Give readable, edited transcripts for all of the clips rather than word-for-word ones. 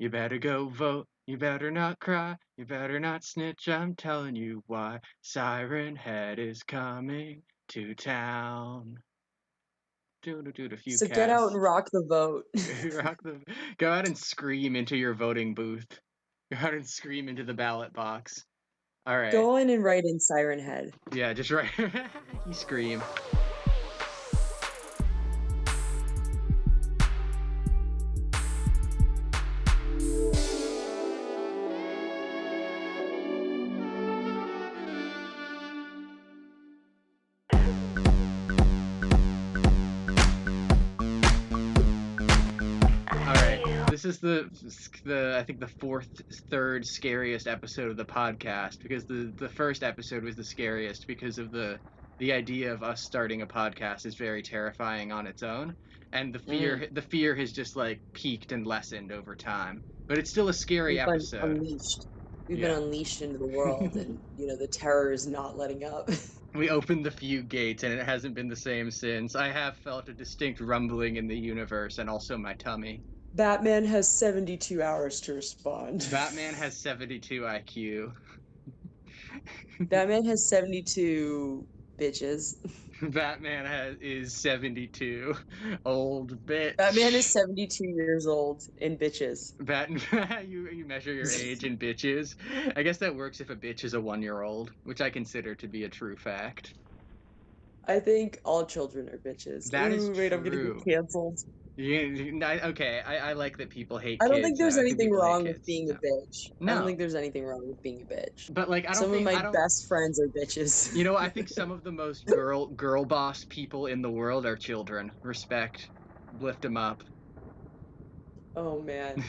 You better go vote. You better not cry. You better not snitch. I'm telling you why. Siren Head is coming to town. Do a few So get out and casts. rock the vote. Go out and scream into your voting booth. Go out and scream into the ballot box. All right. Go in and write in Siren Head. Yeah, just right. You scream. This is the I think the third scariest episode of the podcast, because the first episode was the scariest because of the idea of us starting a podcast is very terrifying on its own, and the fear has just like peaked and lessened over time, but it's still a scary We've been episode. unleashed. We've been unleashed into the world, and the terror is not letting up. We opened the Fugue gates, and it hasn't been the same since. I have felt a distinct rumbling in the universe, and also my tummy. Batman has 72 hours to respond. Batman has 72 IQ. Batman has 72 bitches. Batman is 72. Old bitch. Batman is 72 years old in bitches. You measure your age in bitches. I guess that works if a bitch is a 1-year-old, which I consider to be a true fact. I think all children are bitches. That is wait, true. I'm gonna get canceled. Okay, I like that people hate I kids. don't think there's anything wrong with being a bitch. No. I don't think there's anything wrong with being a bitch. But like, some of my best friends are bitches. I think some of the most girl boss people in the world are children. Respect. Lift them up. Oh man.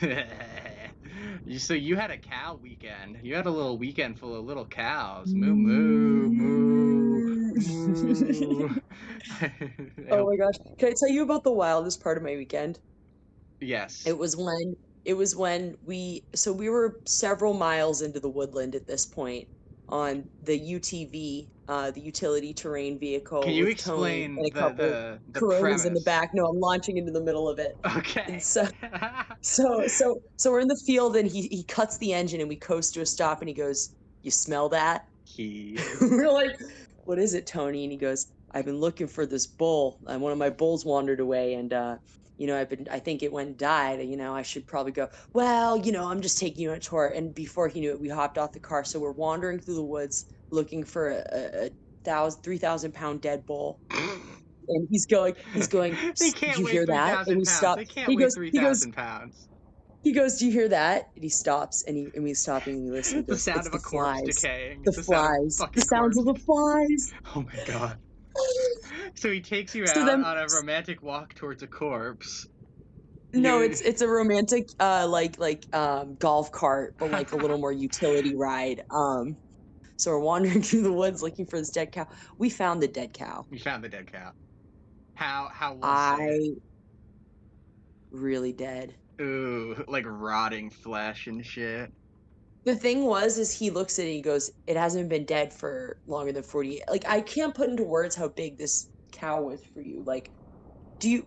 So you had a cow weekend. You had a little weekend full of little cows. Moo moo moo moo. Oh my gosh. Can I tell you about the wildest part of my weekend? Yes. It was when we were several miles into the woodland at this point on the UTV, the utility terrain vehicle. Can you explain and a couple the Coronas premise? in the back? No, I'm launching into the middle of it. Okay. And so we're in the field, and he cuts the engine, and we coast to a stop, and he goes, "You smell that?" We're like, "What is it, Tony?" And he goes, "I've been looking for this bull, and one of my bulls wandered away, and I think it went and died. I should probably go. Well, I'm just taking you on a tour." And before he knew it, we hopped off the car. So we're wandering through the woods looking for a 3,000-pound dead bull. And he's going. They can't you weigh hear that? And we stop. They can't weigh 3,000 pounds. He goes, "Do you hear that?" And he stops, and we stop and we listen. The sound of a corpse decaying. The flies. The sounds of the flies. Oh my god. So he takes you out on a romantic walk towards a corpse. No, it's a romantic golf cart, but like a little more utility ride. So we're wandering through the woods looking for this dead cow. We found the dead cow. You found the dead cow. How was it? Really dead. Ooh, like rotting flesh and shit. The thing is he looks at it and he goes, "It hasn't been dead for longer than 48." Like, I can't put into words how big this cow was for you. Like,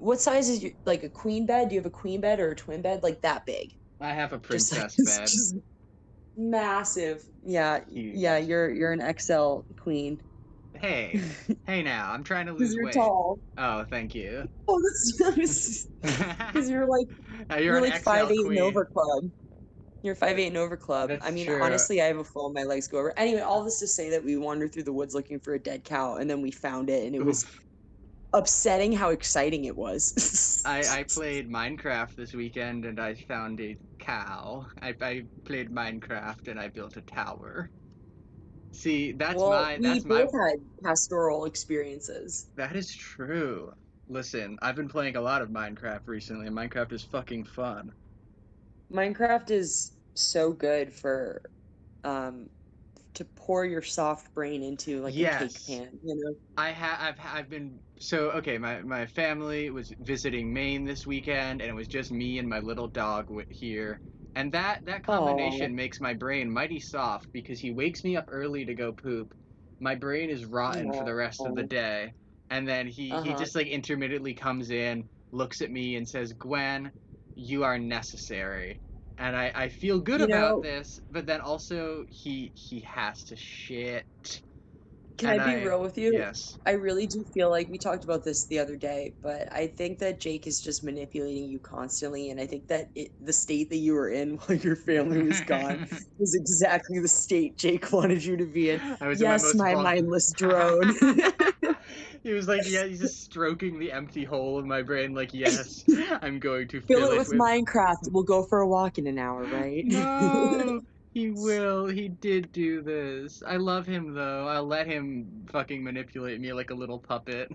what size is your, like, a queen bed? Do you have a queen bed or a twin bed? Like, that big? I have a princess bed. Just massive. Yeah. Huge. Yeah, you're an XL queen. Hey now, I'm trying to lose weight. Because you're tall. Oh, thank you. Oh, that's because you're like 5'8" and over club. You're 5'8" and over club. That's I mean, true. Honestly, I have a full, my legs go over. Anyway, all this to say that we wandered through the woods looking for a dead cow, and then we found it, and it was upsetting how exciting it was. I played Minecraft this weekend, and I found a cow. I played Minecraft, and I built a tower. See, we both had pastoral experiences. That is true. Listen, I've been playing a lot of Minecraft recently, and Minecraft is fucking fun. Minecraft is so good for to pour your soft brain into, like, a cake pan, I've been my family was visiting Maine this weekend, and it was just me and my little dog here. And that combination makes my brain mighty soft, because he wakes me up early to go poop. My brain is rotten for the rest of the day. And then he just like intermittently comes in, looks at me and says, "Gwen, you are necessary." And I feel good about this, but then also he has to shit. Can I be real with you? Yes. I really do feel like we talked about this the other day, but I think that Jake is just manipulating you constantly, and I think that the state that you were in while your family was gone was exactly the state Jake wanted you to be in. I was yes, in my mindless drone. He was like, yeah, he's just stroking the empty hole in my brain, like, yes, I'm going to Fill it with Minecraft. We'll go for a walk in an hour, right? No, he will. He did do this. I love him though. I'll let him fucking manipulate me like a little puppet.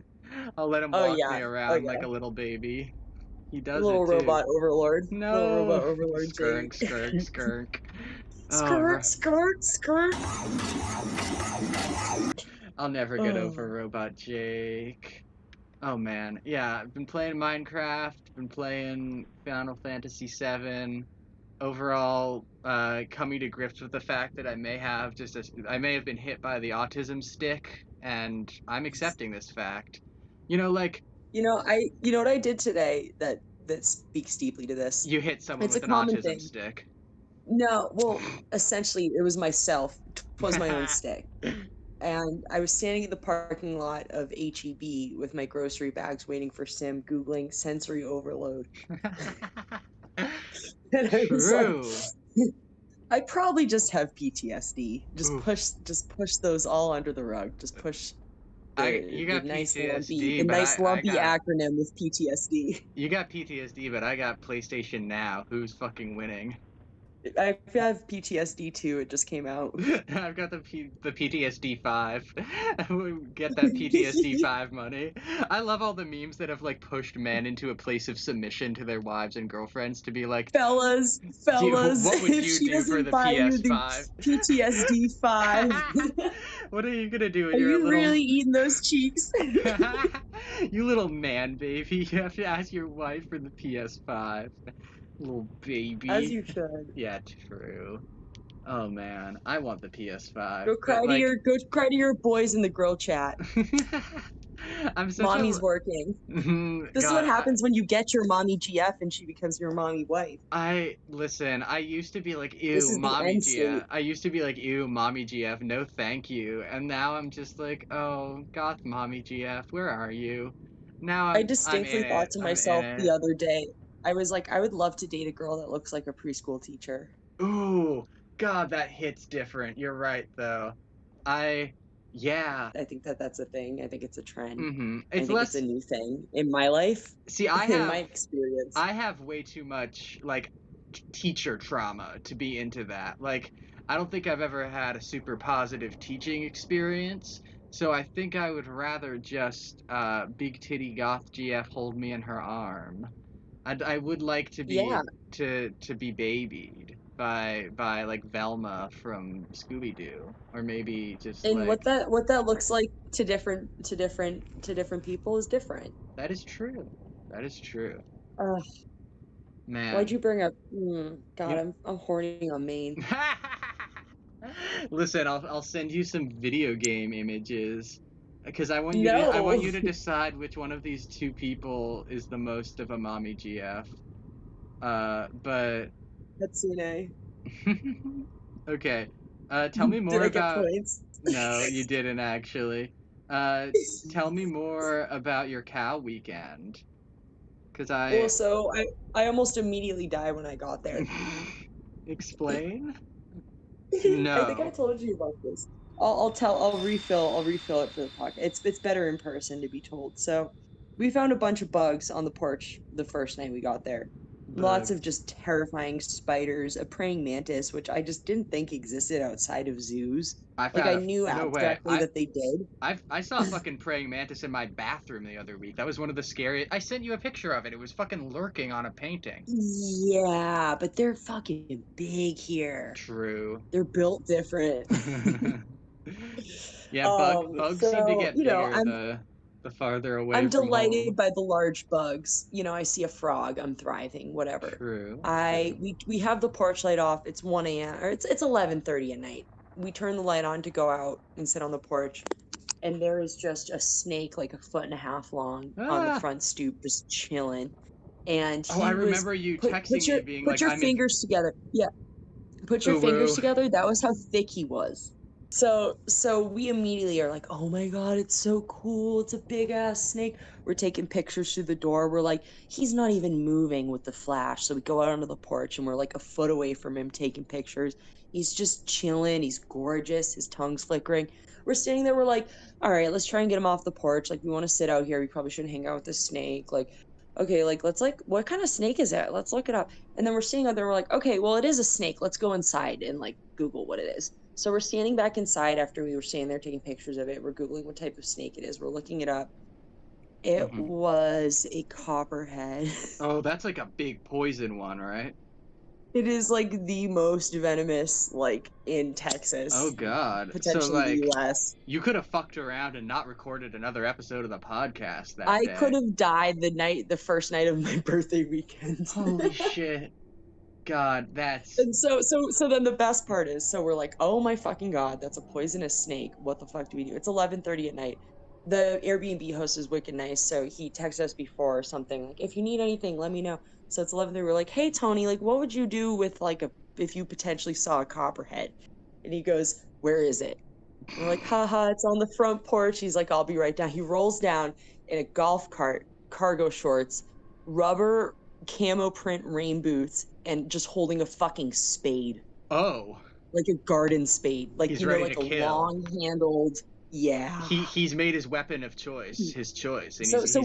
I'll let him walk me around like a little baby. He does little it too. robot overlord. No, little robot overlord. skirk, skirk, skirk. Skirt, skirt, skirt. I'll never get over Robot Jake. Oh man, yeah, I've been playing Minecraft, been playing Final Fantasy VII. Overall, coming to grips with the fact that I may have been hit by the autism stick, and I'm accepting this fact. You know what I did today that speaks deeply to this. You hit someone with an autism stick. No, well, essentially, it was myself. It was my own stick. And I was standing in the parking lot of HEB with my grocery bags waiting for Sim, Googling sensory overload. And I was like, I probably just have PTSD. Just push those all under the rug. Just push you got the nice lumpy acronym with PTSD. You got PTSD, but I got PlayStation Now. Who's fucking winning? I have PTSD too. It just came out. I've got the PTSD 5. Get that PTSD 5 money. I love all the memes that have like pushed men into a place of submission to their wives and girlfriends to be like, fellas, what would you do for the PS5? PTSD 5. What are you gonna do when you're a little... really eating those cheeks? You little man baby. You have to ask your wife for the PS5. Little baby. As you should. Yeah, true. Oh man, I want the PS5. Go cry to your boys in the grill chat. Mommy's working. This is what happens when you get your mommy GF and she becomes your mommy wife. I used to be like, ew, mommy GF. I used to be like, ew, mommy GF, no thank you. And now I'm just like, oh, goth mommy GF, where are you? Now I distinctly thought to myself the other day, I was like, I would love to date a girl that looks like a preschool teacher. Ooh, God, that hits different. You're right, though. I think that's a thing. I think it's a trend. Mm-hmm. It's a new thing in my life. See, in my experience. I have way too much, like, teacher trauma to be into that. Like, I don't think I've ever had a super positive teaching experience. So I think I would rather just big titty goth GF hold me in her arm. I would like to be to be babied by like Velma from Scooby-Doo, or maybe just and what that looks like to different people is different. That is true. Man, why'd you bring up? God, I'm horny on Maine. Listen, I'll send you some video game images. Because I want you to decide which one of these two people is the most of a mommy GF. But Hatsune. Okay. Tell me more about. Did I get points? No, you didn't actually. Tell me more about your cow weekend. Because I almost immediately died when I got there. Explain? No. I think I told you about this. I'll refill it for the podcast. It's better in person to be told. So we found a bunch of bugs on the porch the first night we got there. Lots of just terrifying spiders, a praying mantis, which I just didn't think existed outside of zoos. I knew abstractly that they did. I saw a fucking praying mantis in my bathroom the other week. That was one of the scariest. I sent you a picture of it. It was fucking lurking on a painting. Yeah, but they're fucking big here. True. They're built different. Yeah, bugs seem to get bigger the farther away I'm from delighted home. by the large bugs. I see a frog, I'm thriving, whatever. True. We have the porch light off. It's 1 a.m. or it's 11:30 at night. We turn the light on to go out and sit on the porch, and there is just a snake like 1.5 feet long on the front stoop just chilling. and he I was remember you texting me being like, put your fingers together. Yeah, put your fingers together. That was how thick he was. So we immediately are like, oh my god, it's so cool. It's a big ass snake. We're taking pictures through the door. We're like, he's not even moving with the flash. So we go out onto the porch and we're like a foot away from him taking pictures. He's just chilling. He's gorgeous. His tongue's flickering. We're standing there. We're like, all right, let's try and get him off the porch. Like, we want to sit out here. We probably shouldn't hang out with the snake. Like, okay, like, let's like, what kind of snake is that? Let's look it up. And then we're standing out there. We're like, okay, well, it is a snake. Let's go inside and like Google what it is. So we're standing back inside after we were standing there taking pictures of it. We're Googling what type of snake it is. We're looking it up. It was a copperhead. Oh, that's like a big poison one, right? It is like the most venomous, like, in Texas. Oh god. Potentially so, like, the US. You could have fucked around and not recorded another episode of the podcast that day. I could have died the first night of my birthday weekend. Holy shit. God, that's... And so then the best part is, so we're like, oh my fucking god, that's a poisonous snake. What the fuck do we do? It's 11:30 at night. The Airbnb host is wicked nice, so he texted us before or something, like, if you need anything, let me know. So it's 11:30, we're like, hey Tony, like, what would you do with like if you potentially saw a copperhead? And he goes, where is it? And we're like, haha, it's on the front porch. He's like, I'll be right down. He rolls down in a golf cart, cargo shorts, rubber camo print rain boots, and just holding a fucking spade. Oh. Like a garden spade. Like, he's you know, ready like to a kill. long-handled, yeah. He's made his weapon of choice, his choice. And so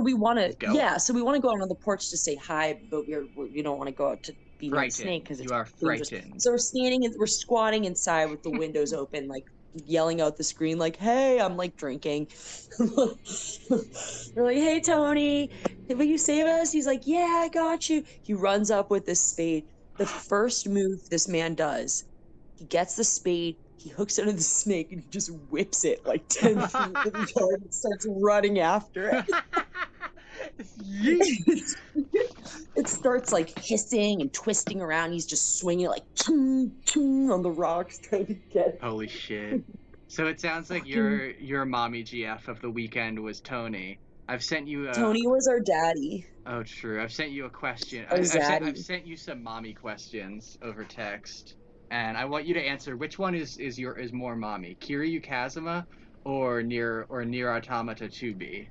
we want to go out on the porch to say hi, but we don't want to go out to be near a snake because it's dangerous. Frightened. So we're squatting inside with the windows open, like yelling out the screen, like, hey, I'm like drinking. We're like, hey Tony, will you save us? He's like, yeah, I got you. He runs up with this spade. The first move this man does, he gets the spade, he hooks it into the snake, and he just whips it like 10 feet to the yard and starts running after it. It starts like hissing and twisting around. He's just swinging like chung, chung on the rocks trying to get it. Holy shit. So it sounds like your mommy GF of the weekend was Tony. I've sent you Tony was our daddy. Oh, true. I've sent you a question. I've sent you some mommy questions over text, and I want you to answer which one is more mommy, Kiryu Kazuma or Nier Automata 2B.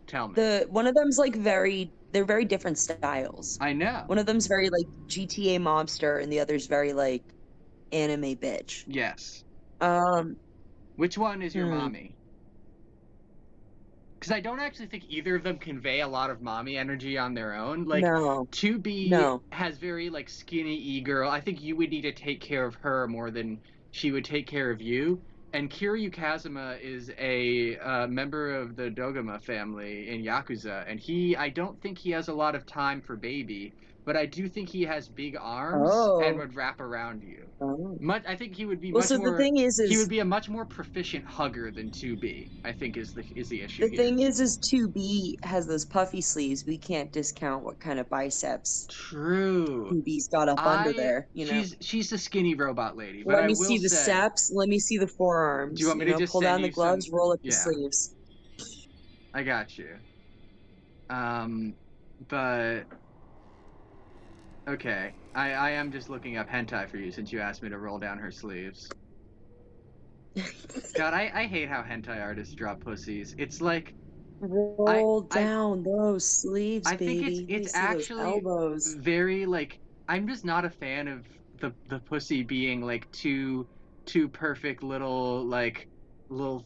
Tell me. One of them's like they're very different styles. I know. One of them's very like GTA mobster, and the other's very like anime bitch. Yes. Which one is your mommy? Because I don't actually think either of them convey a lot of mommy energy on their own. Like, 2B has very, like, skinny e-girl. I think you would need to take care of her more than she would take care of you. And Kiryu Kazuma is a member of the Dogama family in Yakuza. And I don't think he has a lot of time for baby. But I do think he has big arms and would wrap around you. I think he would be much more. The thing is he would be a much more proficient hugger than 2B. I think is the issue. The thing is 2B has those puffy sleeves. We can't discount what kind of biceps. True. 2B's got up under there. You know, she's a skinny robot lady. But let me see the steps. Let me see the forearms. Do you want me to just pull down the gloves, roll up the sleeves? I got you. But. Okay, I am just looking up hentai for you since you asked me to roll down her sleeves. God, I hate how hentai artists draw pussies. It's like... Roll down those sleeves, baby. I think it's actually very, like... I'm just not a fan of the pussy being, like, too perfect little, like...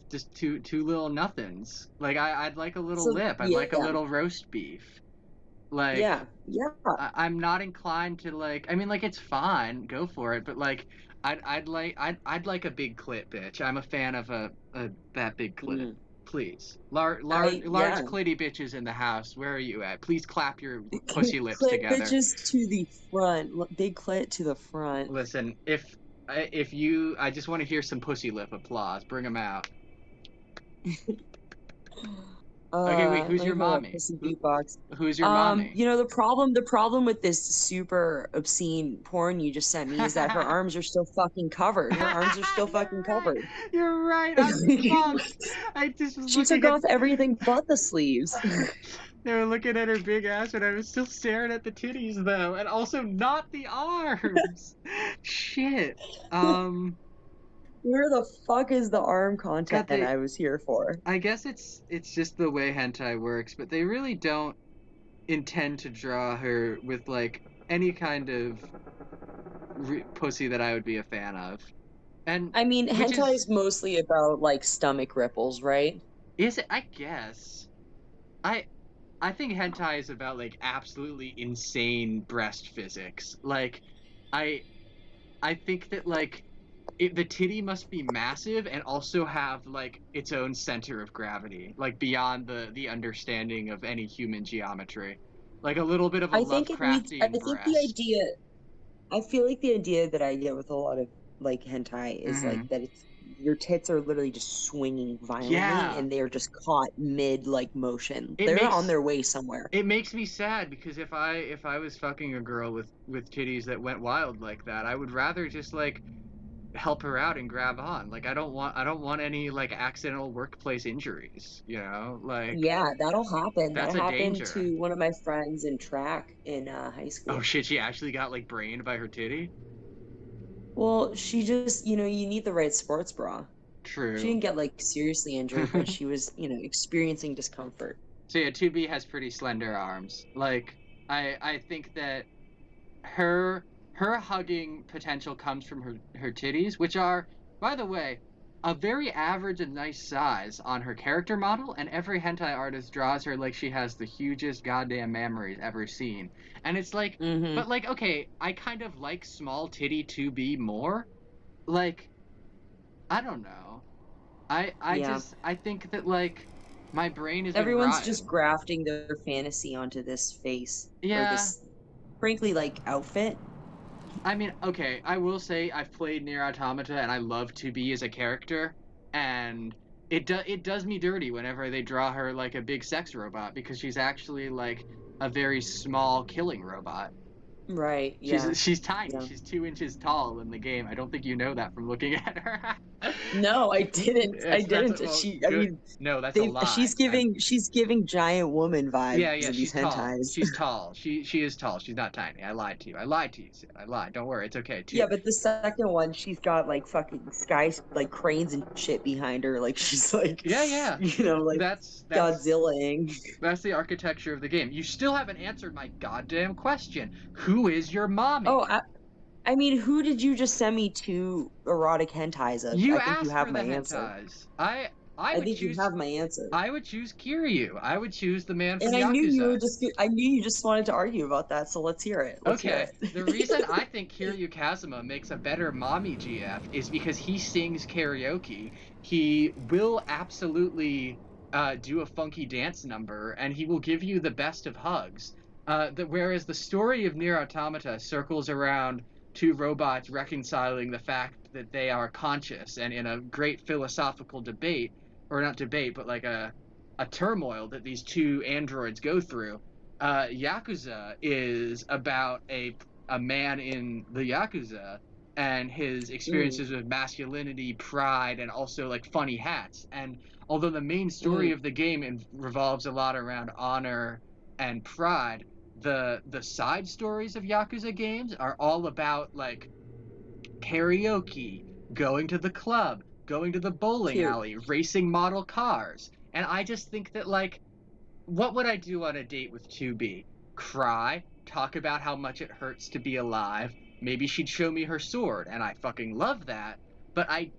just two little nothings. Like, I'd like a little lip. I'd like a little roast beef. Like, I'm not inclined to like. I mean, like, it's fine, go for it. But like, I'd like a big clit, bitch. I'm a fan of that big clit. Please, large clitty bitches in the house. Where are you at? Please clap your pussy lips together. Bitches to the front, big clit to the front. Listen, if you, I just want to hear some pussy lip applause. Bring them out. Okay, wait, who's your mommy? Who's your mommy? You know, the problem with this super obscene porn you just sent me is that her arms are still fucking covered. Her arms are still fucking covered. You're right. I'm fucked. She took off everything but the sleeves. They were looking at her big ass, but I was still staring at the titties though, and also not the arms. Shit. Where the fuck is the arm God, content I was here for? I guess it's just the way hentai works, but they really don't intend to draw her with like any kind of pussy that I would be a fan of. And I mean, which hentai is mostly about like stomach ripples, right? is it? I guess. I I think hentai is about like absolutely insane breast physics. Like, I I think that like the titty must be massive and also have like its own center of gravity, like beyond the understanding of any human geometry, like a little bit of a I think it needs. I Lovecraftian think the breast. idea. I feel like the idea that I get with a lot of like hentai is like that it's your tits are literally just swinging violently Yeah, and they're just caught mid like motion. it They're on makes their way somewhere. it makes me sad because if I was fucking a girl with titties that went wild like that, I would rather just like help her out and grab on. Like I don't want any like accidental workplace injuries, you know? Like Yeah, that'll happen. that's That a happened danger. to one of my friends in track in high Oh school. shit, she actually got like brained by her titty? Well, she just, you need the right sports bra. She True. didn't get like seriously injured, but she was, experiencing discomfort. So yeah, 2B has pretty slender arms. Like I think that her hugging potential comes from her titties, which are, by the way, a very average and nice size on her character model, and every hentai artist draws her like she has the hugest goddamn mammaries ever seen. And it's like, Mm-hmm. but like, okay, I kind of like small titty 2B more. Like, I don't know. Yeah. I think that like my brain has been Everyone's just rotten. grafting their fantasy onto this face or Yeah, this, frankly, like outfit. I mean, okay, I will say I've played Nier Automata and I love to be as a character, and it does me dirty whenever they draw her like a big sex robot because she's actually like a very small killing robot. Right. Yeah. She's tiny. Yeah. She's 2 inches tall in the game. I don't think you know that from looking at her. No, I didn't. I That's didn't. well, She, I good. mean, No, that's a lie. she's giving giant woman Yeah, vibes yeah, in these she's tall. hentais. She's tall. She is tall. She's not tiny. I lied to you. I lied to you, Sid. I lied. Don't worry. It's okay. Yeah, but the second one, she's got like fucking skies, like cranes and shit behind her. Like she's like, Yeah, yeah. like That's Godzilla-ing. that's the architecture of the game. You still haven't answered my goddamn question. Who is your mommy? Oh, I mean, who did you just send me two erotic hentais of? You I think you asked have for my the answer. hentais. I I would think you choose have my answer. I would choose Kiryu. I would choose the man from And I knew you were Yakuza. I knew you just wanted to argue about that, so let's hear it. Let's hear Okay, it. the reason I think Kiryu Kazuma makes a better mommy GF is because he sings karaoke. He will absolutely do a funky dance number, and he will give you the best of hugs. Whereas the story of Nier Automata circles around two robots reconciling the fact that they are conscious, and in a great philosophical debate, or not debate, but like a turmoil that these two androids go through. Yakuza is about a man in the Yakuza and his experiences with masculinity, pride, and also like funny hats. And although the main story of the game revolves a lot around honor and pride, the side stories of Yakuza games are all about like karaoke, going to the club, going to the bowling Cute. alley, racing model cars. And I just think that like what would I do on a date with 2B? Cry, talk about how much it hurts to be alive. Maybe she'd show me her sword, and I fucking love that. But I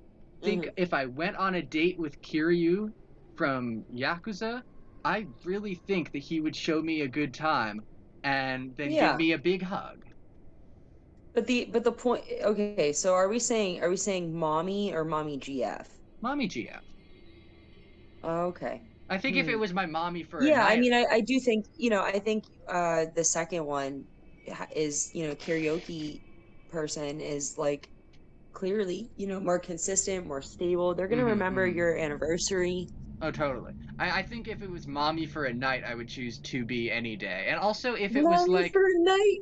think if I went on a date with Kiryu from Yakuza, I really think that he would show me a good time and then give me a big hug. But the point, okay, so are we saying mommy or mommy GF? Mommy GF. Okay. I think if it was my mommy for yeah, a night, I mean, I do think I think the second one is karaoke person is like clearly more consistent, more stable. They're gonna remember your anniversary. Oh, totally. I think if it was Mommy for a Night, I would choose 2B any day. And also, if it was Mommy like, for a night.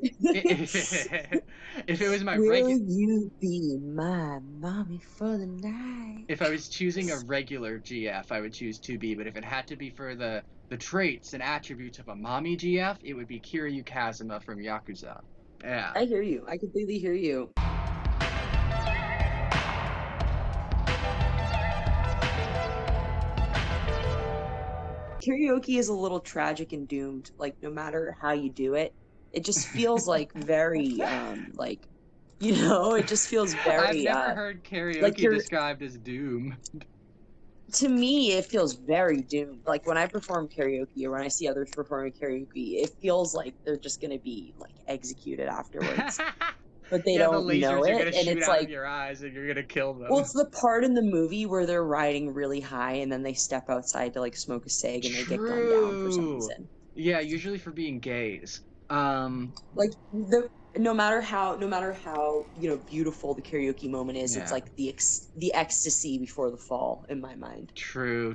if it was my Will regular, you be my mommy for the night? if I was choosing a regular GF, I would choose 2B. But if it had to be for the traits and attributes of a Mommy GF, it would be Kiryu Kazuma from Yakuza. Yeah. I hear you. I completely hear you. Karaoke is a little tragic and doomed. Like, no matter how you do it, it just feels like very like, it just feels very I've never heard like karaoke you're described as doom. to me it feels very doomed. Like when I perform karaoke or when I see others performing karaoke, it feels like they're just gonna be like executed afterwards. But they Yeah, the don't know lasers are it, gonna and shoot it's out of like, your eyes and you're gonna kill well, them. it's the part in the movie where they're riding really high and then they step outside to like smoke a cig and they get gunned down for some True. reason. Yeah, usually for being gays. Like no matter how beautiful the karaoke moment is, it's Yeah. like the ecstasy before the fall in my mind. True.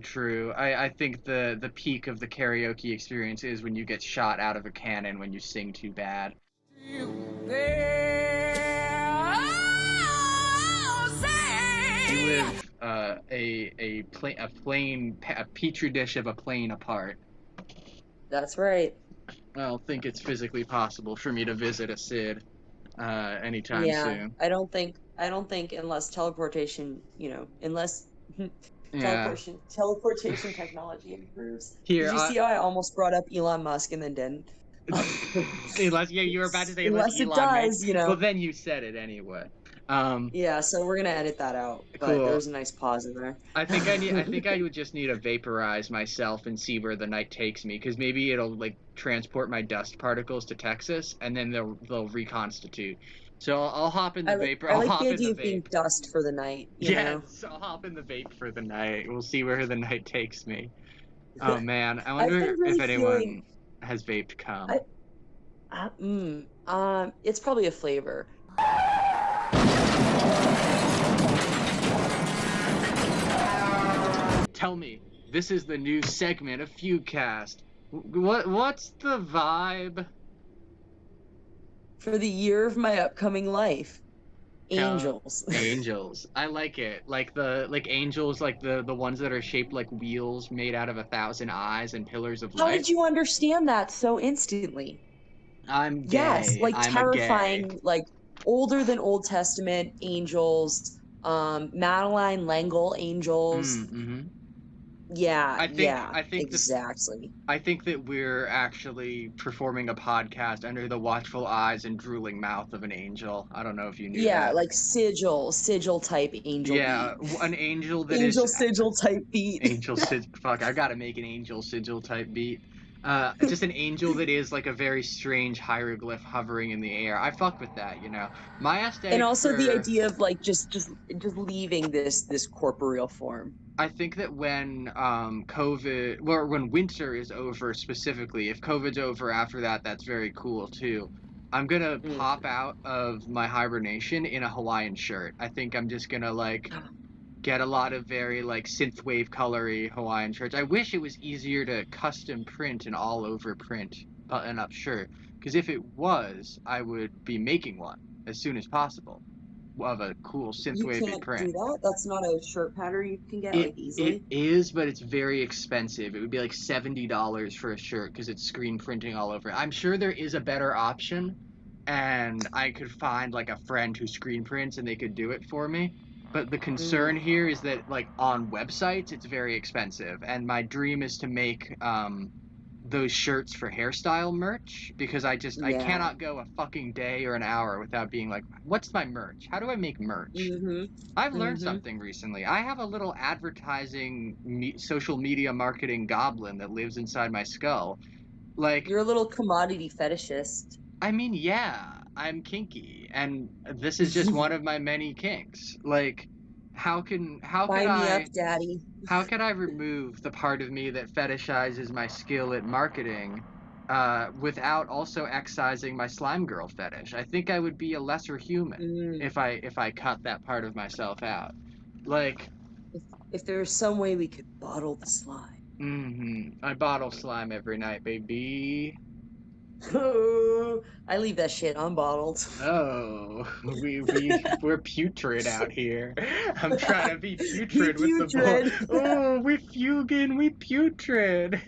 I think the peak of the karaoke experience is when you get shot out of a cannon when you sing too bad. You live a petri dish of a plane apart. That's right. I don't think it's physically possible for me to visit a Sid anytime Yeah, soon. I don't think unless teleportation, unless Yeah. teleportation technology improves. Here, Did you see how I almost brought up Elon Musk and then didn't? unless you were about to say unless Unless it Elon makes. does, Well, then you said it anyway. Yeah, so we're gonna edit that out, but Cool. there's a nice pause in there. I think I would just need to vaporize myself and see where the night takes me, because maybe it'll like transport my dust particles to Texas, and then they'll reconstitute. So I'll hop in the vapor. I I'll like the hop in the idea of being vape. dust for the night, Yes, I'll hop in the vape for the night. We'll see where the night takes me. Oh man, I I've been wonder if really feeling anyone has vaped cum. it's probably a flavor. Tell me, this is the new segment of FUGUECAST. What's the vibe? For the year of my upcoming life. Angels. Angels. I like it. Like angels, like the ones that are shaped like wheels made out of 1,000 eyes and pillars of light. How did you understand that so instantly? I'm gay. Yes, like I'm terrifying, like older than Old Testament angels, Madeline L'Engle angels. Mm-hmm. Yeah, I think exactly. I think that we're actually performing a podcast under the watchful eyes and drooling mouth of an angel. I don't know if you knew that. Yeah, like sigil type angel beat. An angel that angel is sigil type beat. Angel sigil. Fuck, I gotta make an angel sigil type beat. Just an angel that is like a very strange hieroglyph hovering in the air. I fuck with that, My aesthetic. And also the idea of like just leaving this corporeal form. I think that when COVID, or when winter is over specifically, if COVID's over after that, that's very cool too. I'm gonna pop out of my hibernation in a Hawaiian shirt. I think I'm just gonna like get a lot of very like synthwave colory Hawaiian shirts. I wish it was easier to custom print an all over print button-up shirt, because if it was, I would be making one as soon as possible of a cool synthwave print. You can't do that? That's not a shirt pattern you can get like easily? It is, but it's very expensive. It would be like $70 for a shirt because it's screen printing all over. I'm sure there is a better option, and I could find like a friend who screen prints and they could do it for me. But the concern here is that like on websites it's very expensive, and my dream is to make those shirts for hairstyle merch, because I cannot go a fucking day or an hour without being like, what's my merch? How do I make merch? I've learned something recently. I have a little advertising social media marketing goblin that lives inside my skull. Like, you're a little commodity fetishist. I mean, yeah, I'm kinky, and this is just one of my many kinks. Like, how could I, Daddy. How could I remove the part of me that fetishizes my skill at marketing, without also excising my slime girl fetish? I think I would be a lesser human if I cut that part of myself out. Like, if there was some way we could bottle the slime. I bottle slime every night, baby. Oh, I leave that shit unbottled. Oh, we're putrid out here. I'm trying to be We putrid with the ball. putrid. Oh, we fugin, we putrid.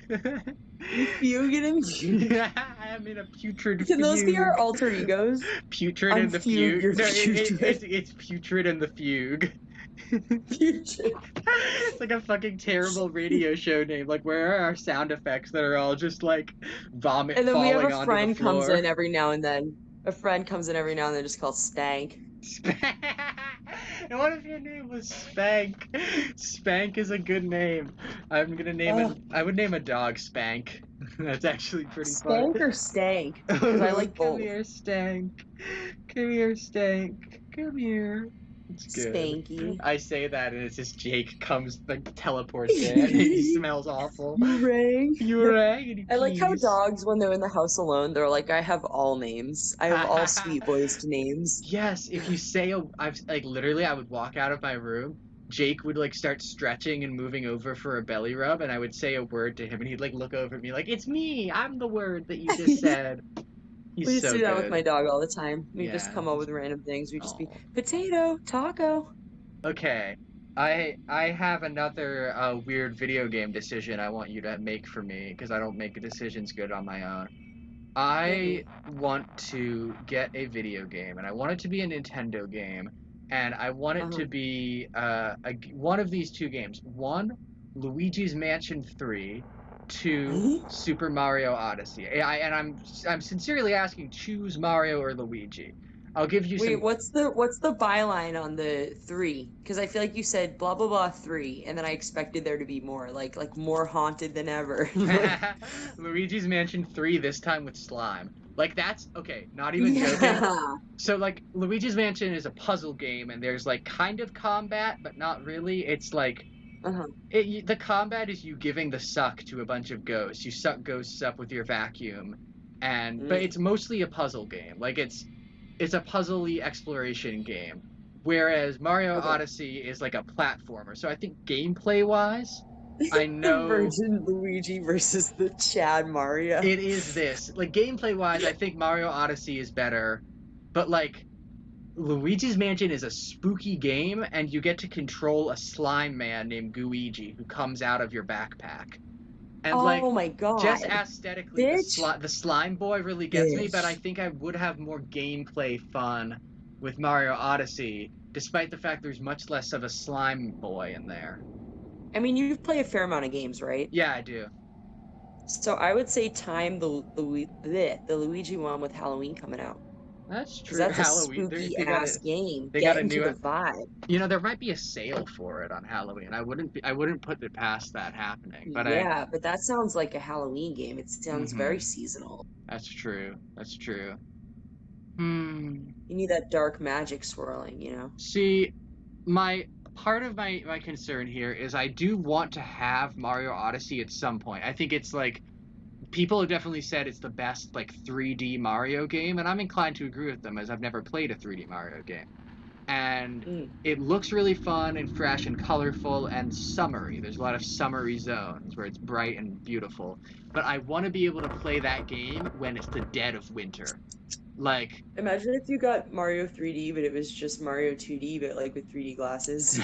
We fugid and fugue. Yeah, I'm in a putrid Can those be our fugue. alter egos? Putrid I'm and the fugue, fugue. you're No, putrid. it's putrid and the fugue. Putrid. It's like a fucking terrible radio show name. Like, where are our sound effects that are all just like vomit And then we have falling a onto the friend comes floor? in every now and then. A friend comes in every now and then just called Stank. And what if your name was Spank? Spank is a good name. I'm gonna name it. I would name a dog Spank. That's actually pretty fun. Spank or Stank? Because I like Come both. here, Stank. Come here, Stank. Come here. It's good. Spanky. I say that and it's just Jake comes, like, teleports in and he smells awful. You rang. You rang and he I like how pees. dogs, when they're in the house alone, they're like, I have all names. I have all sweet voiced names. Yes, if you say I've like literally I would walk out of my room, Jake would like start stretching and moving over for a belly rub, and I would say a word to him and he'd like look over at me like, it's me, I'm the word that you just said. He's We used so to do that with good. my dog all the time. We just Yeah. come up with random things. We just be Aw. potato, taco. Okay. I have another weird video game decision I want you to make for me because I don't make decisions good on my own. I want to get a video game, and I want it to be a Nintendo game, and I want it to be one of these two games. One, Luigi's Mansion 3. Two, Super Mario Odyssey. I'm sincerely asking, choose Mario or Luigi. I'll give you Wait, some. what's the byline on the 3? Because I feel like you said blah blah blah 3, and then I expected there to be more, like more haunted than ever. Luigi's Mansion 3, this time with slime. Like, that's okay, not even joking. So like Luigi's Mansion is a puzzle game and there's like kind of combat but not really. It's like the combat is you giving the suck to a bunch of ghosts. You suck ghosts up with your vacuum, but it's mostly a puzzle game. Like it's a puzzly exploration game, whereas Mario Odyssey is like a platformer. So I think gameplay wise, I know the Virgin Luigi versus the Chad Mario. it is this. Like gameplay wise, I think Mario Odyssey is better, but like Luigi's Mansion is a spooky game, and you get to control a slime man named Gooigi who comes out of your backpack. And oh my god! Just aesthetically, the slime boy really gets me, but I think I would have more gameplay fun with Mario Odyssey, despite the fact there's much less of a slime boy in there. I mean, you play a fair amount of games, right? Yeah, I do. So I would say time the Luigi one with Halloween coming out. That's true. That's Halloween. a spooky ass game. They Get got a into new the vibe. You know, there might be a sale for it on Halloween. I wouldn't put it past that happening. But but that sounds like a Halloween game. It sounds very seasonal. That's true. That's true. You need that dark magic swirling, you know. See, part of my concern here is I do want to have Mario Odyssey at some point. I think it's like people have definitely said it's the best like 3D Mario game, and I'm inclined to agree with them as I've never played a 3D Mario game. And it looks really fun and fresh and colorful and summery. There's a lot of summery zones where it's bright and beautiful. But I want to be able to play that game when it's the dead of winter. Like, imagine if you got Mario 3D, but it was just Mario 2D, but like with 3D glasses.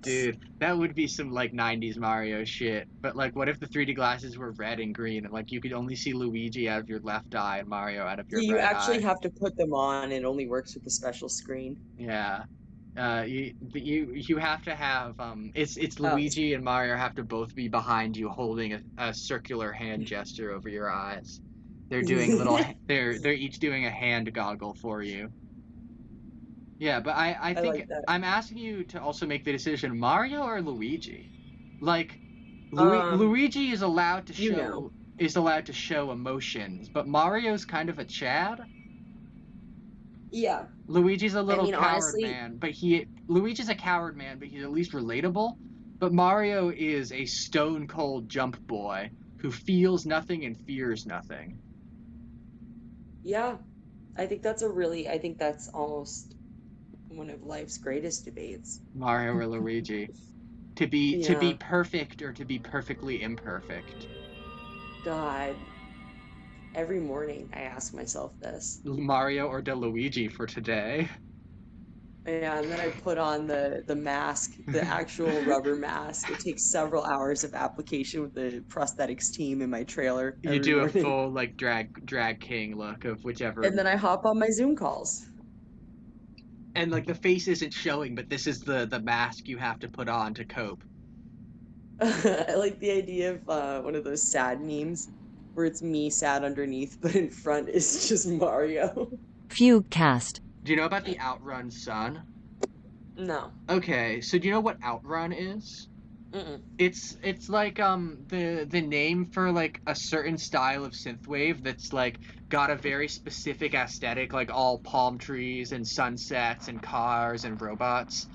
Dude, that would be some like 90s Mario shit. But like, what if the 3D glasses were red and green, and like you could only see Luigi out of your left eye and Mario out of your right eye? You actually have to put them on. It only works with the special screen. Yeah. You have to have it's Luigi and Mario have to both be behind you holding a circular hand gesture over your eyes. They're doing they're each doing a hand goggle for you. Yeah, but I think like that. I'm asking you to also make the decision, Mario or Luigi. Like Luigi is allowed to show emotions, but Mario's kind of a Chad. Yeah. Luigi's a little coward honestly, man, but Luigi's a coward man, but he's at least relatable. But Mario is a stone cold jump boy who feels nothing and fears nothing. Yeah. I think that's almost one of life's greatest debates. Mario or Luigi. To be perfect or to be perfectly imperfect? God. Every morning I ask myself this. Mario or Luigi for today? Yeah, and then I put on the mask, the actual rubber mask. It takes several hours of application with the prosthetics team in my trailer You every do a morning. full like drag king look of whichever. And then I hop on my Zoom calls. And like the face isn't showing, but this is the mask you have to put on to cope. I like the idea of one of those sad memes where it's me sad underneath, but in front is just Mario. FUGUECAST. Do you know about the Outrun Sun? No. Okay, so do you know what Outrun is? Mm-mm. It's like the name for like a certain style of synthwave that's like got a very specific aesthetic, like all palm trees and sunsets and cars and robots.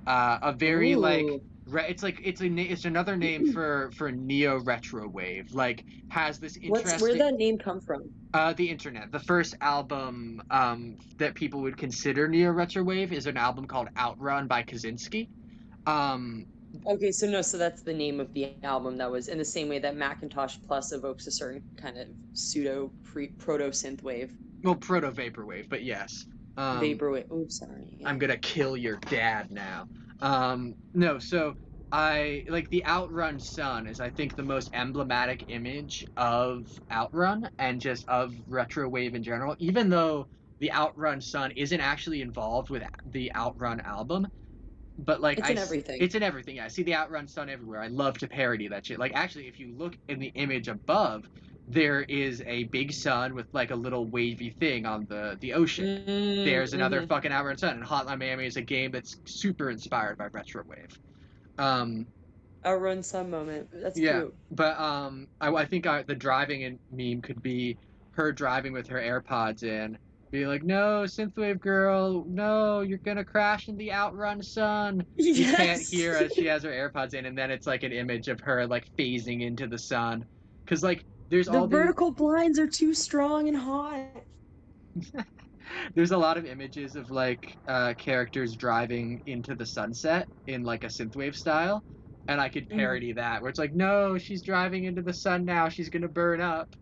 A very like Ooh. it's another name for neo retro wave. Like has this Where'd interesting that name come from? the internet. The first album that people would consider neo retro wave is an album called Outrun by Kaczynski. Um, Okay, so that's the name of the album that was in the same way that Macintosh Plus evokes a certain kind of pseudo proto synthwave. well, proto vaporwave, but yes. Vaporwave. Oh, sorry. Yeah. I'm gonna kill your dad now. No, so I like the Outrun Sun is I think the most emblematic image of Outrun and just of retro wave in general. Even though the Outrun Sun isn't actually involved with the Outrun album, but like It's in everything. it's in everything. Yeah, I see the Outrun Sun everywhere. I love to parody that shit. Like actually, if you look in the image above, there is a big sun with like a little wavy thing on the ocean. There's another fucking Outrun Sun, and Hotline Miami is a game that's super inspired by retrowave. Outrun Sun moment. That's Yeah, cute. but I think the driving meme could be her driving with her AirPods in, being like, "No, synthwave girl, no, you're gonna crash in the Outrun Sun." Yes. You can't hear as she has her AirPods in, and then it's like an image of her like phasing into the sun, because like there's The all these. vertical blinds are too strong and hot. There's a lot of images of like characters driving into the sunset in like a synthwave style, and I could parody that where it's like, no, she's driving into the sun now, she's gonna burn up.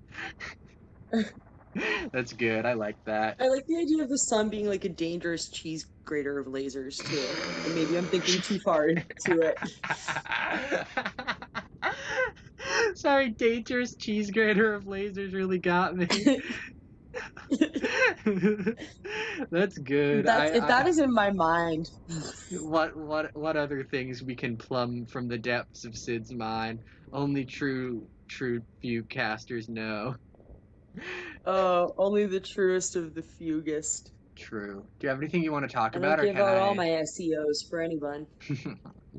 That's good. I like that. I like the idea of the sun being like a dangerous cheese grater of lasers too. And maybe I'm thinking too far into it. Sorry, dangerous cheese grater of lasers really got me. That's good. That is in my mind. What other things we can plumb from the depths of Sid's mind? Only true few casters know. Oh, only the truest of the fugest. True. Do you have anything you want to talk I about, don't or give can out I? all my SEOs for anyone. Do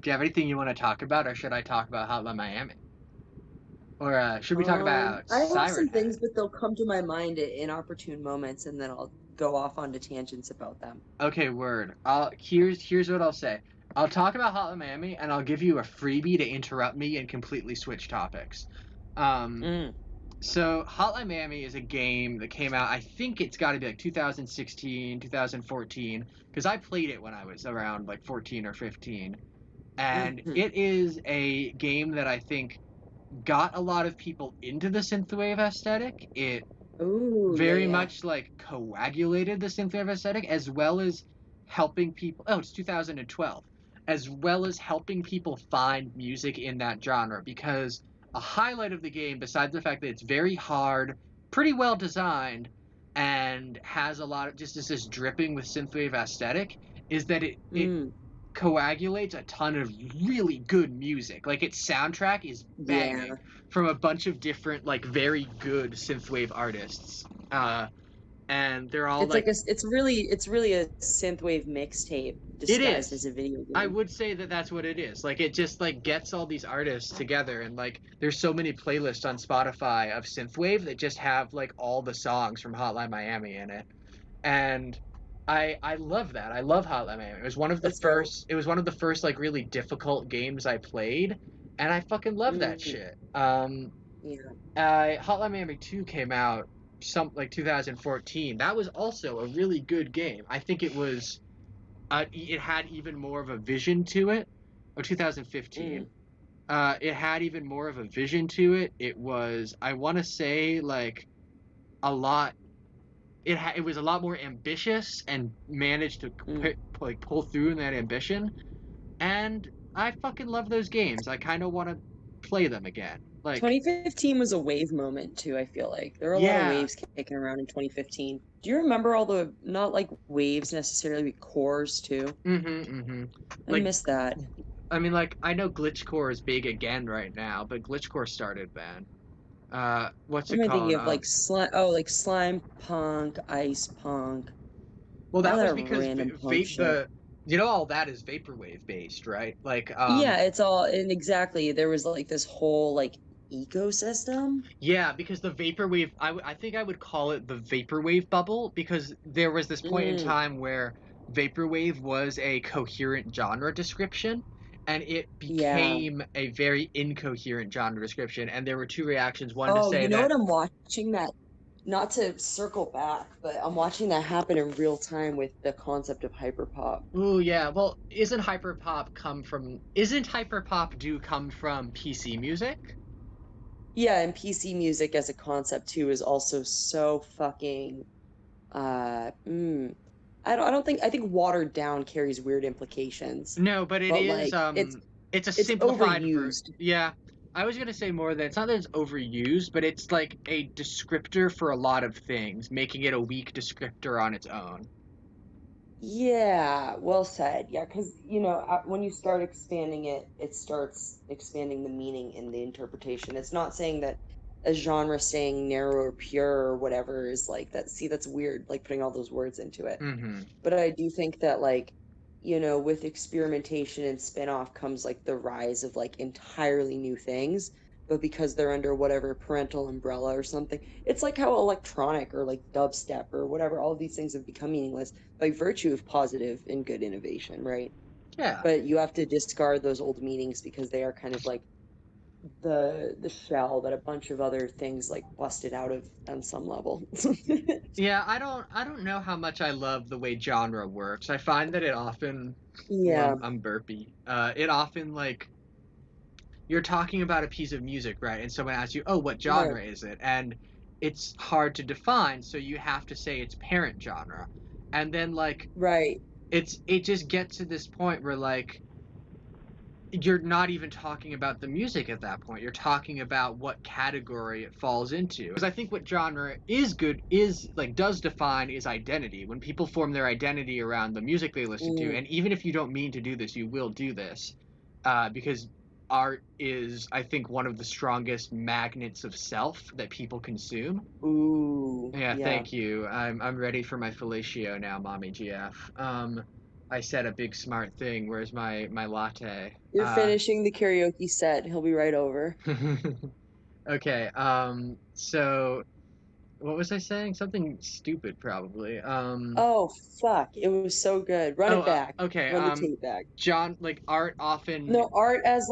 you have anything you want to talk about, or should I talk about Hotline Miami? Or should we talk about I have Siren some Head? things, but they'll come to my mind at inopportune moments, and then I'll go off onto tangents about them. Okay, word. Here's what I'll say. I'll talk about Hotline Miami, and I'll give you a freebie to interrupt me and completely switch topics. So Hotline Miami is a game that came out, I think it's got to be like 2016, 2014, because I played it when I was around like 14 or 15. And it is a game that I think got a lot of people into the synthwave aesthetic. It very much like coagulated the synthwave aesthetic, as well as helping people. Oh, it's 2012, as well as helping people find music in that genre. Because a highlight of the game, besides the fact that it's very hard, pretty well designed, and has a lot of just this dripping with synthwave aesthetic, is that it coagulates a ton of really good music. Like its soundtrack is banging from a bunch of different like very good synthwave artists. And they're all it's really a synthwave mixtape disguised as a video game. I would say that that's what it is. Like it just like gets all these artists together, and like there's so many playlists on Spotify of synthwave that just have like all the songs from Hotline Miami in it. And I love that. I love Hotline Miami. It was one of the first like really difficult games I played, and I fucking love that shit. Hotline Miami 2 came out like 2014. That was also a really good game. I think it was it had even more of a vision to it. or 2015. It had even more of a vision to it. It was, I want to say, like a lot. It was a lot more ambitious and managed to pull through in that ambition. And I fucking love those games. I kind of want to play them again. Like 2015 was a wave moment too, I feel like. There were a lot of yeah, waves kicking around in 2015. Do you remember all the, not like waves necessarily, but cores too? I like miss that. I mean, like I know glitchcore is big again right now, but glitchcore started then. What's What it am I thinking called? of? Like slime, oh, like slime punk, ice punk, Well, all that was that because random punk shit. all that is vaporwave based, right? Like Yeah, it's all, and exactly. There was like this whole like ecosystem. yeah, because the vaporwave, I think I would call it the vaporwave bubble because there was this point in time where vaporwave was a coherent genre description and it Yeah. became a very incoherent genre description. And there were two reactions. One to Oh, say you know that, what I'm watching that, not to circle back, but I'm watching that happen in real time with the concept of hyperpop. ooh, yeah, well, isn't hyperpop do come from PC music? Yeah, and PC music as a concept too is also so fucking I don't think, I think watered down carries weird implications. No, but it But is like it's a it's simplified overused. yeah. I was gonna say more than it's not that it's overused, but it's like a descriptor for a lot of things, making it a weak descriptor on its own. Yeah, well said. Yeah, because when you start expanding it, it starts expanding the meaning in the interpretation. It's not saying that a genre staying narrow or pure or whatever is like that. See, that's weird, like putting all those words into it. Mm-hmm. But I do think that like, with experimentation and spin-off comes like the rise of like entirely new things, but because they're under whatever parental umbrella or something, it's like how electronic or like dubstep or whatever, all of these things have become meaningless by virtue of positive and good innovation, right? Yeah. But you have to discard those old meanings because they are kind of like the shell that a bunch of other things like busted out of on some level. Yeah, I don't know how much I love the way genre works. I find that it often well, Yeah, I'm burpy. It often like you're talking about a piece of music, right? And someone asks you, "Oh, what right, genre is it?" And it's hard to define, so you have to say it's parent genre. And then like right. it just gets to this point where like you're not even talking about the music at that point. You're talking about what category it falls into. Because I think what genre is good is like does define is identity. When people form their identity around the music they listen to, Mm, and even if you don't mean to do this, you will do this, because art is, I think, one of the strongest magnets of self that people consume. ooh, Yeah, yeah. thank you. I'm ready for my fellatio now, mommy GF. I said a big smart thing. Where's my latte? You're finishing the karaoke set. He'll be right over. Okay. So what was I saying? Something stupid, probably. Oh, fuck. It was so good. Run Oh, it back. okay. Run the tape back. John, like art often No, art is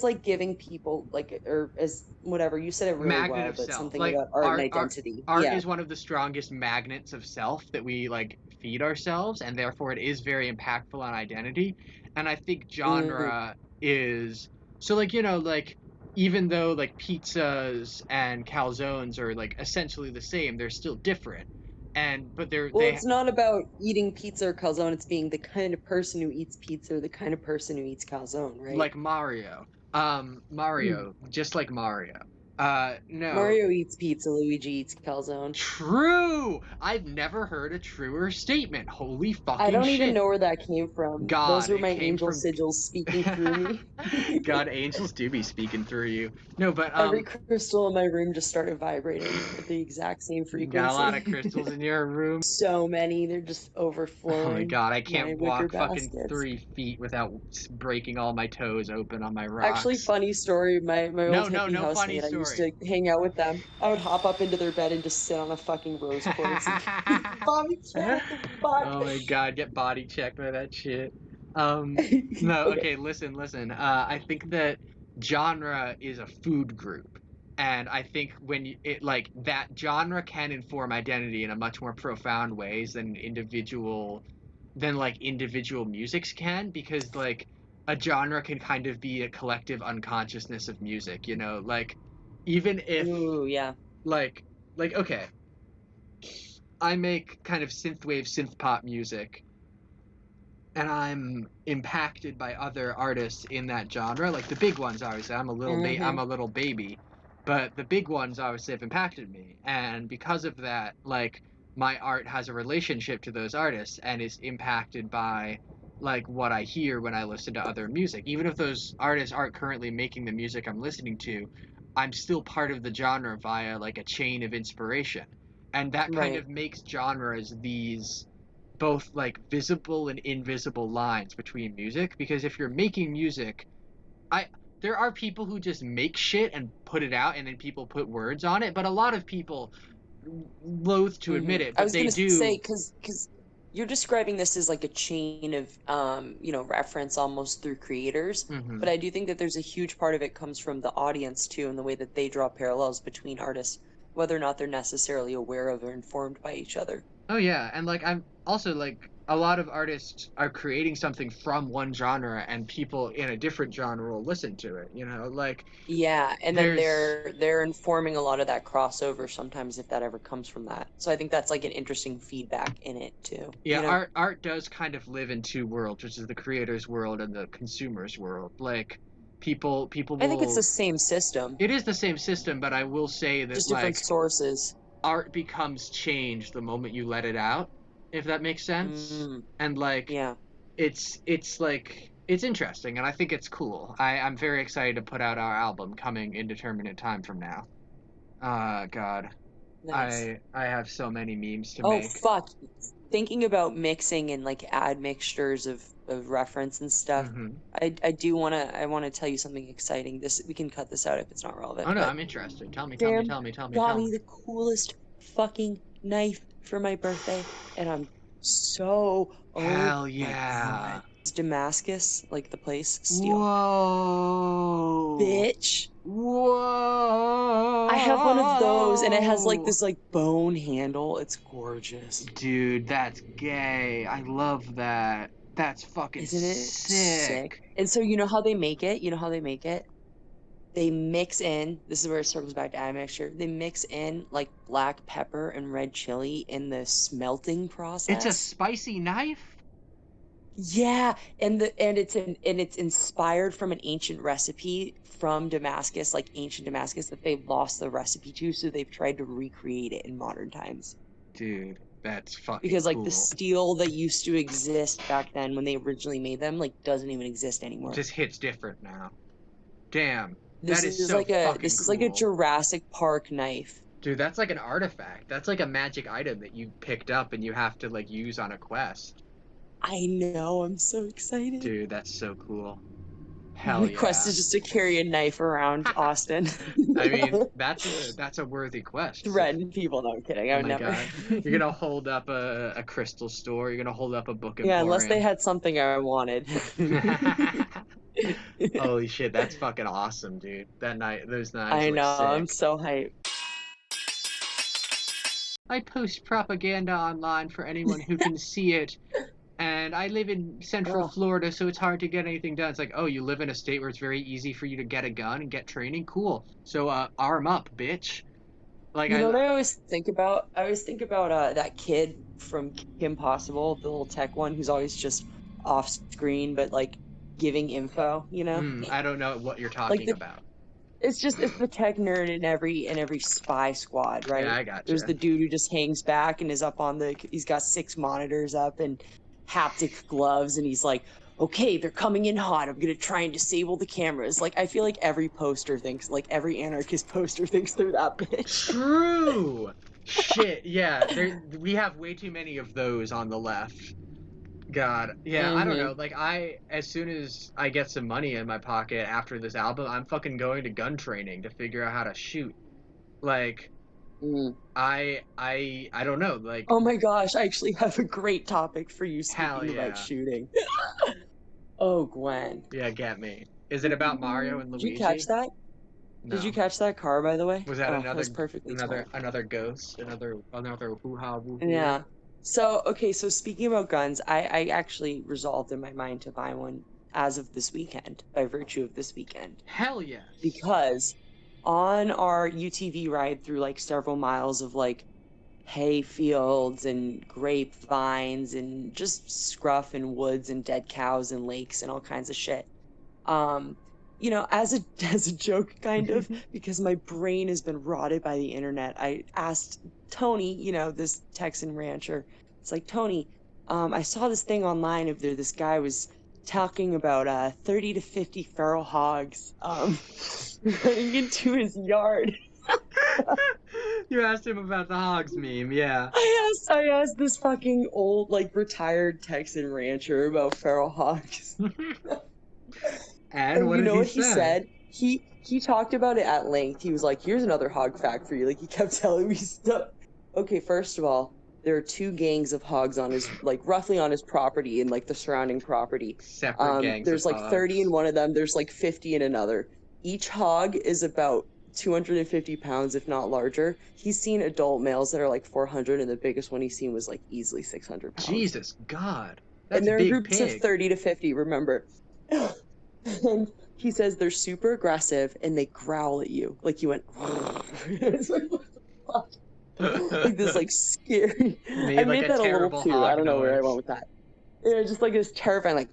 like giving people like, or as whatever, you said it really magnet well, of but self. something Like about art and art identity. art Yeah. is one of the strongest magnets of self that we like feed ourselves, and therefore it is very impactful on identity. And I think Mm, genre is so like like even though like pizzas and calzones are like essentially the same, they're still different. And but well, they it's not about eating pizza or calzone. It's being the kind of person who eats pizza or the kind of person who eats calzone, right? like Mario. Mm. Mario, just like Mario. No, Mario eats pizza. Luigi eats calzone. true. I've never heard a truer statement. Holy I fucking don't even shit. know where that came from. Those God, were it my came angel from sigils speaking through me. God, angels do be speaking through you. No, but Every crystal in my room just started vibrating at the exact same got a lot of frequency. crystals in your room. So many, they're just Oh my overflowing God, I my can't wicker walk fucking baskets. 3 feet without breaking all my toes open on my Actually, rocks. funny story, my old No, no, hippie no funny housemate, I used story. to hang out with them. I would hop up into their bed and just sit on a fucking rose quartz and Bobby, what the fuck? Oh my God, get body checked by that shit. No, Okay. okay, listen. I think that genre is a food group. And I think when it like that genre can inform identity in a much more profound ways than individual musics can, because like a genre can kind of be a collective unconsciousness of music, you know, like even if Ooh, yeah. like okay, I make kind of synthwave synth pop music and I'm impacted by other artists in that genre, like the big ones obviously. I'm a little baby, but the big ones obviously have impacted me, and because of that, like my art has a relationship to those artists and is impacted by like what I hear when I listen to other music. Even if those artists aren't currently making the music I'm listening to, I'm still part of the genre via like a chain of inspiration. And that kind Right. of makes genres these both like visible and invisible lines between music, because if you're making music, I there are people who just make shit and put it out and then people put words on it, but a lot of people loathe to admit it, I but was they gonna say, do. because you're describing this as like a chain of reference almost through creators, Mm-hmm. but I do think that there's a huge part of it comes from the audience too, and the way that they draw parallels between artists, whether or not they're necessarily aware of or informed by each other. Oh yeah, and like I'm also like a lot of artists are creating something from one genre and people in a different genre will listen to it, you know? Like Yeah, and then there's they're informing a lot of that crossover sometimes if that ever comes from that. So I think that's like an interesting feedback in it too, yeah, you know? art does kind of live in two worlds, which is the creator's world and the consumer's world. Like people I think it's the will same system, it is the same system, but I will say that just different like sources. art becomes changed the moment you let it out, if that makes sense. Mm, And like yeah. it's like it's interesting and I think it's cool. I'm very excited to put out our album coming indeterminate time from now. God. Nice. I have so many memes to Oh make. fuck. Thinking about mixing and like admixtures of reference and stuff. Mm-hmm. I wanna tell you something exciting. This we can cut this out if it's not Oh relevant, no, but I'm interested. Sam got Tell me. me the coolest fucking knife for my birthday, and I'm so oh Hell my yeah. god. It's Damascus, like the place, steel. Whoa. Bitch. I have one of those and it has like Whoa. this like bone handle. It's gorgeous. Dude, that's gay. I love that. That's fucking Isn't it sick? sick. And so you know how they make it? You know how they make it? They mix in, this is where it circles back to admixture. They mix in like black pepper and red chili in the smelting It's a process. spicy knife? Yeah, and it's inspired from an ancient recipe from Damascus, like ancient Damascus that they've lost the recipe to, so they've tried to recreate it in modern times. Dude, that's fucking Because like the cool. steel that used to exist back then when they originally made them like doesn't even exist It anymore. just hits different now. Damn. This That is is so like a fucking cool. Jurassic Park knife. Dude, that's like an artifact. That's like a magic item that you picked up and you have to like use on a quest. I know, I'm so excited. Dude, that's so cool. Hell My quest yeah. is just to carry a knife around Austin. I mean, that's a worthy quest. Threaten people. No, I'm kidding. I Oh would my never. god. You're gonna hold up a crystal store, you're gonna hold up a book Yeah, unless they emporium. had something I wanted. Holy shit, that's fucking awesome, dude. That night those knives I look know, I'm sick. so hyped. I post propaganda online for anyone who can see it. And I live in Central Oh, Florida, so it's hard to get anything done. It's like, oh, you live in a state where it's very easy for you to get a gun and get training. Cool. So, arm up, bitch. Like you know what I, I always think about? I always think about that kid from Kim Possible, the little tech one who's always just off screen, but like giving info, you know? I don't know what you're Like talking the about. it's the tech nerd in every spy squad, Yeah, right? I There's gotcha. the dude who just hangs back and is up on the he's got 6 monitors up and haptic gloves and he's like, okay, they're coming in hot. I'm gonna try and disable the cameras. Like I feel like every poster thinks like every anarchist poster thinks they're that bitch. True. Shit. Yeah. We have way too many of those on the left. God. Yeah, I don't Mm-hmm. know. Like as soon as I get some money in my pocket after this album, I'm fucking going to gun training to figure out how to shoot. Like Mm. I don't know. Like Oh my gosh, I actually have a great topic for you hell speaking about yeah. shooting. Oh, Gwen. Yeah, get me. Is it about Mario and Did you catch Luigi? that? Did you No. catch that car, by the way? Was that Oh, that was perfectly timed. another ghost? Another hoo-ha woo-hoo? Yeah. So, okay, so speaking about guns, I actually resolved in my mind to buy one as of this weekend, by virtue of this weekend. Hell yes. Because on our UTV ride through like several miles of like hay fields and grapevines and just scruff and woods and dead cows and lakes and all kinds of shit. You know, as a joke, kind of, because my brain has been rotted by the internet, I asked Tony, you know, this Texan rancher, it's like, Tony, I saw this thing online of this guy was talking about 30 to 50 feral hogs running into his yard. You asked him about the hogs meme, yeah. I asked this fucking old, like, retired Texan rancher about feral hogs. And what you did know what he say? said? He talked about it at length. He was like, here's another hog fact for you. Like, he kept telling me stuff. Okay, first of all, there are 2 gangs of hogs on his, like, roughly on his property and, like, the surrounding property. Separate gangs There's, of like, hogs. 30 in one of them. There's, like, 50 in another. Each hog is about 250 pounds, if not larger. He's seen adult males that are, like, 400, and the biggest one he's seen was, like, easily 600 pounds. Jesus, God. That's and they're big in groups pig. of 30 to 50, remember. And he says they're super aggressive and they growl at you. Like, you went, it's like, what the fuck? Like this, like, scary. I made that a little too. I don't know where I went with that. Yeah, just like this terrifying,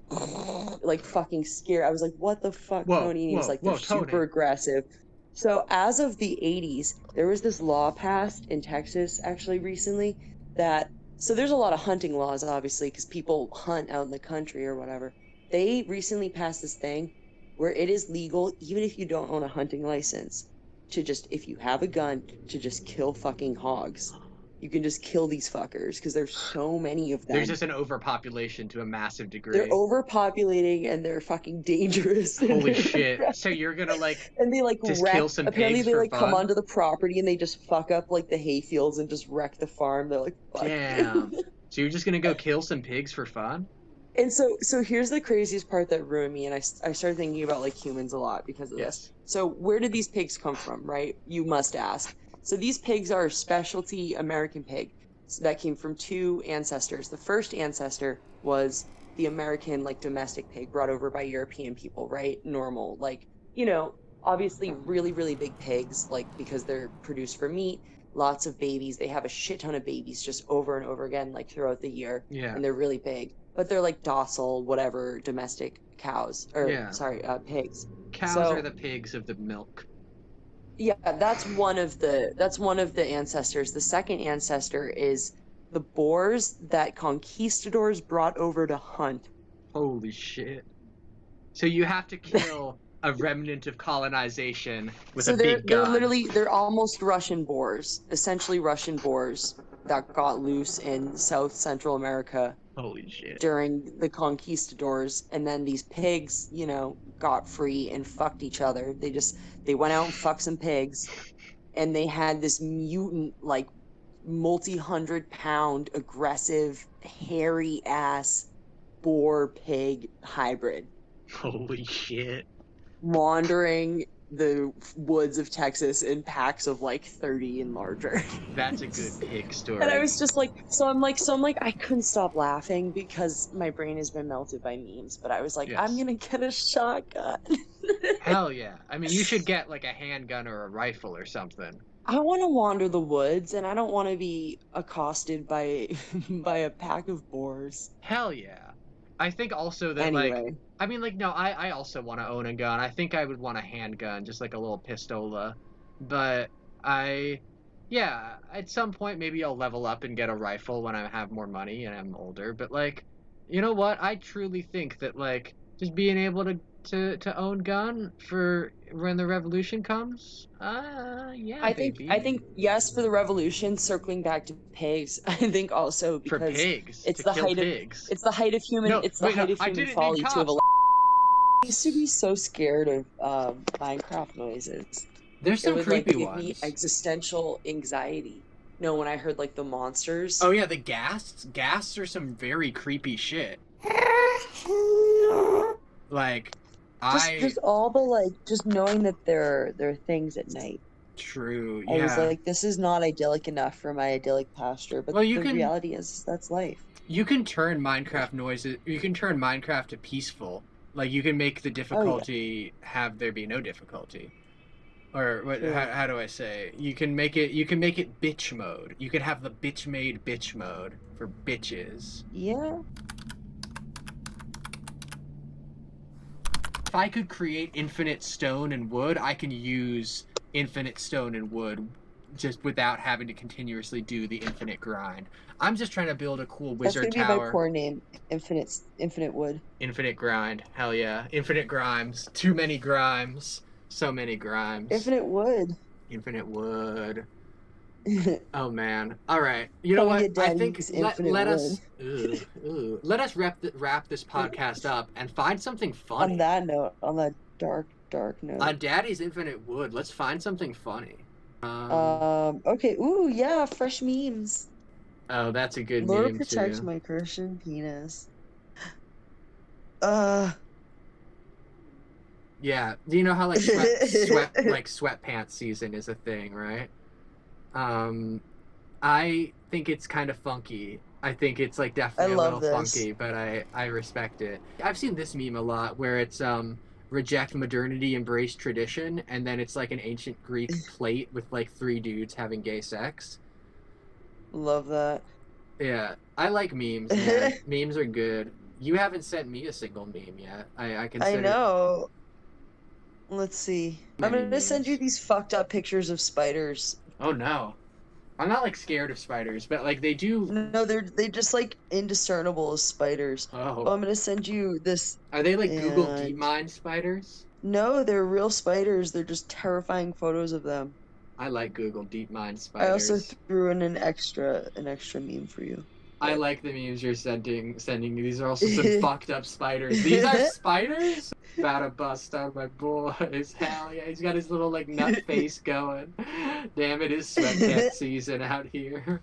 like fucking scare. I was like, what the fuck, Tony? And he was like, they're super aggressive. So as of the 80s, there was this law passed in Texas actually recently that, so there's a lot of hunting laws, obviously, because people hunt out in the country or whatever. They recently passed this thing where it is legal, even if you don't own a hunting license, to just, if you have a gun, to just kill fucking hogs. You can just kill these fuckers because there's so many of them. There's just an overpopulation to a massive degree. They're overpopulating and they're fucking dangerous. Holy shit. So you're gonna like and they like just wreck, kill some apparently pigs they for like fun? Come onto the property and they just fuck up like the hay fields and just wreck the farm. They're like, fuck. Damn. So you're just gonna go kill some pigs for fun? And so here's the craziest part that ruined me, and I started thinking about like humans a lot because of this. So where did these pigs come from, right? You must ask. So these pigs are a specialty American pig. So that came from 2 ancestors. The first ancestor was the American, like, domestic pig brought over by European people, right? Normal, like, you know, obviously really, really big pigs, like, because they're produced for meat, lots of babies. They have a shit ton of babies just over and over again, like, throughout the year. Yeah. And they're really big. But they're, like, docile, whatever, domestic cows. Or, pigs. Cows are the pigs of the milk. Yeah, that's one of the ancestors. The second ancestor is the boars that conquistadors brought over to hunt. Holy shit. So you have to kill a remnant of colonization with a big gun. They're almost Russian boars, essentially Russian boars that got loose in South Central America. Holy shit. During the conquistadors, and then these pigs, you know, got free and fucked each other. They went out and fucked some pigs, and they had this mutant, like, multi-100-pound, aggressive, hairy-ass boar pig hybrid. Holy shit. Wandering the woods of Texas in packs of like 30 and larger. That's a good pig story. And I was just like, I couldn't stop laughing because my brain has been melted by memes, but I was like, I'm gonna get a shotgun. Hell yeah. I mean, you should get like a handgun or a rifle or something. I want to wander the woods and I don't want to be accosted by a pack of boars. Hell yeah. I think also that I also want to own a gun. I think I would want a handgun, just like a little pistola. But at some point maybe I'll level up and get a rifle when I have more money and I'm older. But like, you know what? I truly think that like just being able to own gun for when the revolution comes, I think yes for the revolution. Circling back to pigs, I think also because for pigs, it's the height of human folly to have a. I used to be so scared of Minecraft noises. There's some creepy ones. Give me existential anxiety. No, when I heard like the monsters. Oh yeah, the ghasts. Ghasts are some very creepy shit. Like. Just all the just knowing that there are things at night. True. Yeah. I was like, this is not idyllic enough for my idyllic pasture, but reality is that's life. You can turn Minecraft noises. You can turn Minecraft to peaceful. Like you can make the difficulty have there be no difficulty. Or what? How do I say? You can make it bitch mode. You could have the bitch made bitch mode for bitches. Yeah. If I could create infinite stone and wood, I can use infinite stone and wood just without having to continuously do the infinite grind. I'm just trying to build a cool wizard tower. That's gonna be my core name. Infinite wood. Infinite grind. Hell yeah. Infinite grimes. Too many grimes. So many grimes. Infinite wood. Infinite wood. Oh man. All right. You know what? I think let us wrap this podcast up and find something funny. On that note, on that dark note. On Daddy's Infinite Wood, let's find something funny. Okay. Ooh, yeah, fresh memes. Oh, that's a good Lord meme protect too. my Christian penis. Yeah. Do you know how like sweatpants season is a thing, right? I think it's kind of funky. I think it's like definitely a little funky, but I respect it. I've seen this meme a lot where it's reject modernity, embrace tradition, and then it's like an ancient Greek plate with like 3 dudes having gay sex. Love that. Yeah, I like memes, man. Memes are good. You haven't sent me a single meme yet. I know. Let's see. I'm gonna send you these fucked up pictures of spiders. Oh no. I'm not like scared of spiders, but like they do. No, they just like indiscernible as spiders. Oh. I'm gonna send you this. Are they like Google DeepMind spiders? No, they're real spiders. They're just terrifying photos of them. I like Google DeepMind spiders. I also threw in an extra meme for you. I like the memes you're sending me. These are also some fucked up spiders. These are spiders? About to bust out my boys. Hell yeah, he's got his little like nut face going. Damn, it is sweatpants season out here.